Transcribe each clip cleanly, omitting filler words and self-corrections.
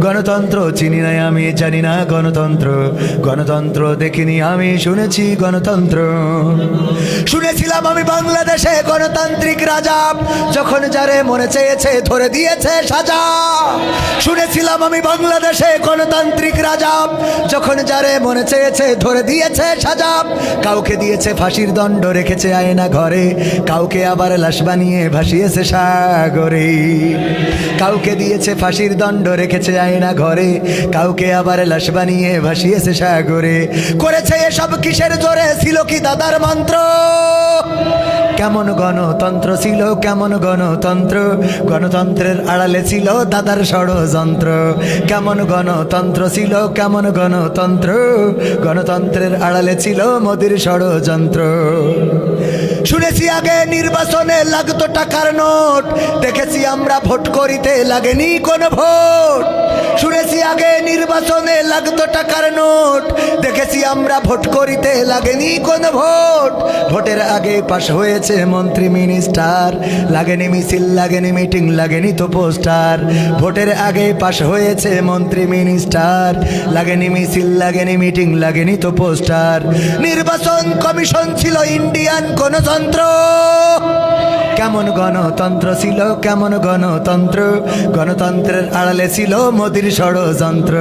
গণতন্ত্র চিনি নাই আমি, জানি না গণতন্ত্র, গণতন্ত্র দেখিনি আমি, শুনেছি গণতন্ত্র। শুনেছিলাম আমি বাংলাদেশে গণতান্ত্রিক রাজা, যখন যারে মনে চেয়েছে ধরে দিয়েছে সাজা। শুনেছিলাম আমি বাংলাদেশে গণতান্ত্রিক রাজা, যখন যারে মনে চেয়েছে ধরে দিয়েছে সাজা। কাউকে দিয়েছে ফাঁসির দণ্ড, রেখেছে আয়না ঘরে, কাউকে আবার লাশ বানিয়ে ভাসিয়েছে সাগরে। কাউকে দিয়েছে ফাঁসির দণ্ড, রেখেছে আয়না ঘরে, কাউকে আবার লাশ বানিয়ে ভাসিয়েছে সাগরে। করেছে এসব কিসের জোরে, ছিল কি দাদার মন্ত্র? কেমন গণতন্ত্র ছিল, কেমন গণতন্ত্র, গণতন্ত্রের আড়ালে ছিল দাদার ষড়যন্ত্র। কেমন গণতন্ত্র ছিল, কেমন গণতন্ত্র, গণতন্ত্রের আড়ালে ছিল মোদির ষড়যন্ত্র। শুনেছি আগে নির্বাচনে লাগতো টাকার নোট, দেখেছি আমরা ভোট করিতে লাগেনি কোনো ভোট। শুনেছি আগে নির্বাচনে লাগতো টাকার নোট, দেখেছি আমরা ভোট করিতে লাগেনি কোনো ভোট। ভোটের আগে পাশ হয়েছে মন্ত্রী মিনিস্টার, লাগেনি মিছিল, লাগেনি মিটিং, লাগেনি তো পোস্টার। ভোটের আগে পাশ হয়েছে মন্ত্রী মিনিস্টার, লাগেনি মিছিল, লাগেনি মিটিং, লাগেনি তো পোস্টার। নির্বাচন কমিশন ছিল ইন্ডিয়ান গণতন্ত্র। কেমন গণতন্ত্র ছিল, কেমন গণতন্ত্র, গণতন্ত্রের আড়ালে ছিল মোদির ষড়যন্ত্র।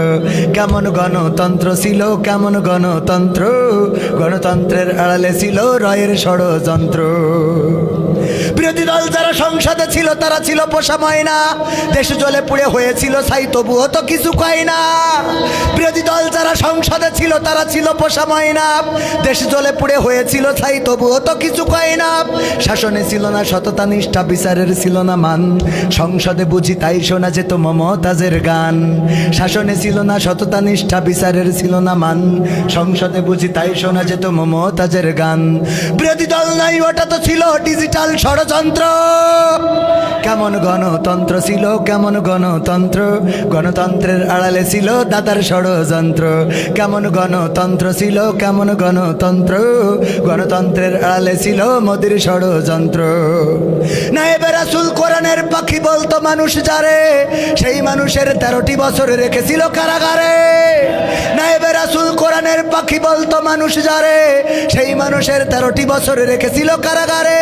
কেমন গণতন্ত্র ছিল, কেমন গণতন্ত্র, গণতন্ত্রের আড়ালে ছিল রয়ের ষড়যন্ত্র। বিরোধী দল যারা সংসদে ছিল তারা ছিল পোষা ময়না, দেশ জলে পুড়ে হয়েছিল ছাই, তবুও তো কিছু কয় না। বিরোধী দল যারা সংসদে ছিল তারা ছিল পোষা ময়না, দেশ জলে পুড়ে হয়েছিল ছাই, তবুও তো কিছু কয় না। শাসনে ছিল না সততা নিষ্ঠা, বিচারের ছিল না মান, সংসদে বুঝি তাই শোনা যেত মমতাজের গান। শাসনে ছিল না সততা নিষ্ঠা, বিচারের ছিল না মান, সংসদে বুঝি তাই শোনা যেত মমতাজের গান। বিরোধী দল নাই, ওটা তো ছিল ডিজিটাল ষড়যন্ত্র। কেমন গণতন্ত্র ছিল, কেমন গণতন্ত্র, গণতন্ত্রের আড়ালে ছিল দাদার ষড়যন্ত্র। কেমন গণতন্ত্র ছিল, কেমন গণতন্ত্র, গণতন্ত্রের আড়ালে ছিল মোদির ষড়যন্ত্র। নায়েবে রাসূল কোরআনের পাখি বলতো মানুষ যারে, সেই মানুষের 13টি বছর রেখেছিল কারাগারে। নায়েবে রাসূল কোরআনের পাখি বলতো মানুষ যারে, সেই মানুষের 13টি বছর রেখেছিল কারাগারে।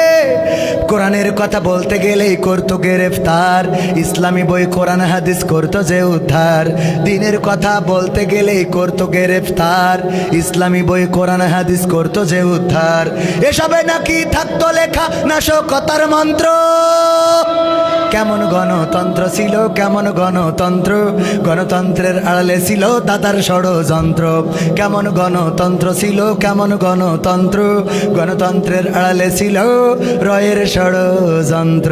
কোরআনের কথা বলতে গেলেই করতো গ্রেফতার, ইসলামী বই কোরআন হাদিস করতো যে উদ্ধার। দিনের কথা বলতে গেলেই করতো গ্রেফতার, ইসলামী বই কোরআন হাদিস করতো যে উদ্ধার। এসবে নাকি থাকতো লেখা নাশকতার মন্ত্র। কেমন গণতন্ত্র ছিল, কেমন গণতন্ত্র, গণতন্ত্রের আড়ালে ছিল দাদার ষড়যন্ত্র। কেমন গণতন্ত্র ছিল, কেমন গণতন্ত্র, গণতন্ত্রের আড়ালে ছিল রয়ের ষড়যন্ত্র।